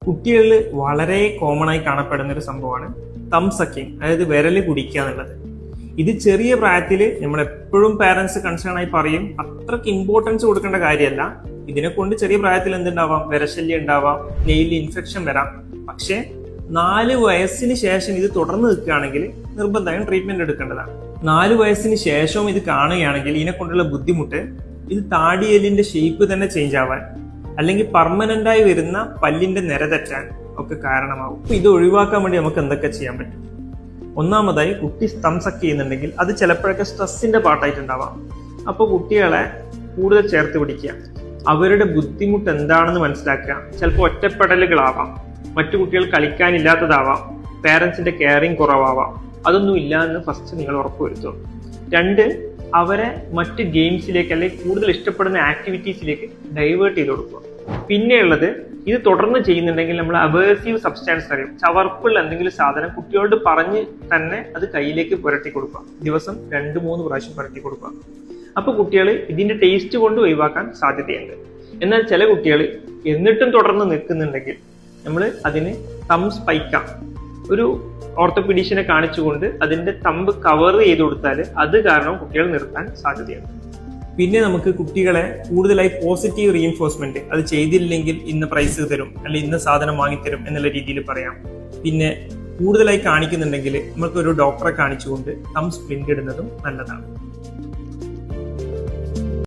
കുട്ടികളിൽ വളരെ കോമൺ ആയി കാണപ്പെടുന്ന ഒരു സംഭവമാണ് തം സക്കിങ്, അതായത് വിരല് കുടിക്കുക എന്നുള്ളത്. ഇത് ചെറിയ പ്രായത്തിൽ നമ്മൾ എപ്പോഴും പാരന്റ്സ് കൺസേൺ ആയി പറയും, അത്രക്ക് ഇമ്പോർട്ടൻസ് കൊടുക്കേണ്ട കാര്യമല്ല. ഇതിനെ കൊണ്ട് ചെറിയ പ്രായത്തിൽ എന്തുണ്ടാവാം, വിരശല്യം ഉണ്ടാവാം, നെയിൽ ഇൻഫെക്ഷൻ വരാം. പക്ഷെ 4 വയസ്സിന് ശേഷം ഇത് തുടർന്ന് നിൽക്കുകയാണെങ്കിൽ നിർബന്ധമായും ട്രീറ്റ്മെന്റ് എടുക്കേണ്ടതാണ്. 4 വയസ്സിന് ശേഷവും ഇത് കാണുകയാണെങ്കിൽ ഇതിനെ കൊണ്ടുള്ള ബുദ്ധിമുട്ട് ഇത് താടിയെല്ലിന്റെ ഷേപ്പ് തന്നെ ചേഞ്ച് ആവാൻ, അല്ലെങ്കിൽ പെർമനന്റ് ആയി വരുന്ന പല്ലിന്റെ നിര തെറ്റാൻ ഒക്കെ കാരണമാകും. ഇത് ഒഴിവാക്കാൻ വേണ്ടി നമുക്ക് എന്തൊക്കെ ചെയ്യാൻ പറ്റും? ഒന്നാമതായി, കുട്ടി തം സക്ക് ചെയ്യുന്നുണ്ടെങ്കിൽ അത് ചിലപ്പോഴൊക്കെ സ്ട്രെസ്സിന്റെ പാർട്ടായിട്ടുണ്ടാവാം. അപ്പോൾ കുട്ടികളെ കൂടുതൽ ചേർത്ത് പിടിക്കുക, അവരുടെ ബുദ്ധിമുട്ട് എന്താണെന്ന് മനസ്സിലാക്കുക. ചിലപ്പോൾ ഒറ്റപ്പെടലുകളാവാം, മറ്റു കുട്ടികൾ കളിക്കാനില്ലാത്തതാവാം, പേരൻസിന്റെ കെയറിങ് കുറവാവാം. അതൊന്നും ഇല്ല എന്ന് ഫസ്റ്റ് നിങ്ങൾ ഉറപ്പുവരുത്തുക. 2, അവരെ മറ്റ് ഗെയിംസിലേക്ക് അല്ലെങ്കിൽ കൂടുതൽ ഇഷ്ടപ്പെടുന്ന ആക്ടിവിറ്റീസിലേക്ക് ഡൈവേർട്ട് ചെയ്ത് കൊടുക്കുക. പിന്നെയുള്ളത്, ഇത് തുടർന്ന് ചെയ്യുന്നുണ്ടെങ്കിൽ നമ്മൾ അവേഴ്സീവ് സബ്സ്റ്റാൻസ് അറിയും, ചവർപ്പുള്ള എന്തെങ്കിലും സാധനം കുട്ടികളോട് പറഞ്ഞ് തന്നെ അത് കയ്യിലേക്ക് പുരട്ടി കൊടുക്കുക. ദിവസം 2-3 പ്രാവശ്യം പുരട്ടി കൊടുക്കുക. അപ്പൊ കുട്ടികൾ ഇതിന്റെ ടേസ്റ്റ് കൊണ്ട് ഒഴിവാക്കാൻ സാധ്യതയുണ്ട്. എന്നാൽ ചില കുട്ടികൾ എന്നിട്ടും തുടർന്ന് നിൽക്കുന്നുണ്ടെങ്കിൽ നമ്മൾ അതിന് തം സ്പൈക്കാം, ഒരു ഓർത്തോപീഡീഷ്യനെ കാണിച്ചുകൊണ്ട് അതിന്റെ തമ്പ് കവർ ചെയ്ത് കൊടുത്താൽ അത് കാരണം കുട്ടികൾ നിർത്താൻ സാധ്യതയുണ്ട്. പിന്നെ നമുക്ക് കുട്ടികളെ കൂടുതലായി പോസിറ്റീവ് റീഇൻഫോഴ്സ്മെന്റ്, അത് ചെയ്തില്ലെങ്കിൽ ഇന്ന പ്രൈസ് തരും അല്ലെങ്കിൽ ഇന്ന സാധനം വാങ്ങിത്തരും എന്നുള്ള രീതിയിൽ പറയാം. പിന്നെ കൂടുതലായി കാണിക്കുന്നുണ്ടെങ്കിൽ നമുക്ക് ഒരു ഡോക്ടറെ കാണിച്ചുകൊണ്ട് തം സ്പ്ലിന്റ് ഇടുന്നതും നല്ലതാണ്.